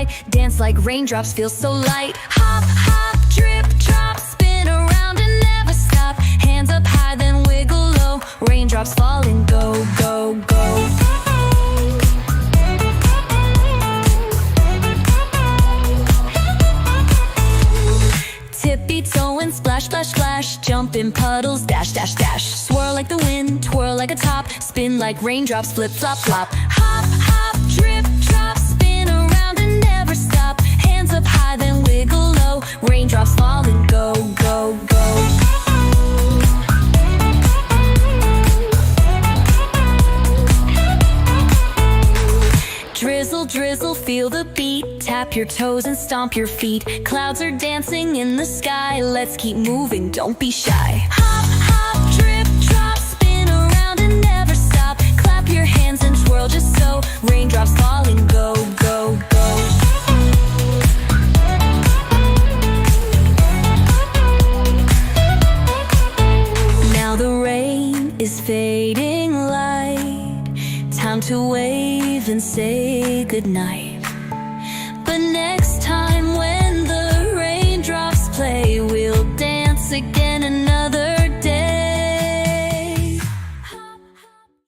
sky. Dance like raindrops, feel so light. Hop, hop, drip, drop, spin around and never stop. Hands up high, then wiggle low. Raindrops fall and go, go, go. Tippy-toe and splash, splash, splash. Jump in puddles, dash, dash, dash. Swirl like the wind, twirl like a top. Spin like raindrops, flip, flop, flop. Hop, hop, drip, drop, spin around and never stop. Hands up high, then wiggle low. Raindrops fall and go, go, go. Drizzle, drizzle, feel the beat. Tap your toes and stomp your feet. Clouds are dancing in the sky. Let's keep moving, don't be shy. Hop, hop, drip, drop, spin around and never stop. Clap your hands and twirl just so. Raindrops fall and go, go, go. Now the rain is fading light. Time to wave and say goodnight. But next time when the raindrops play, we'll dance again and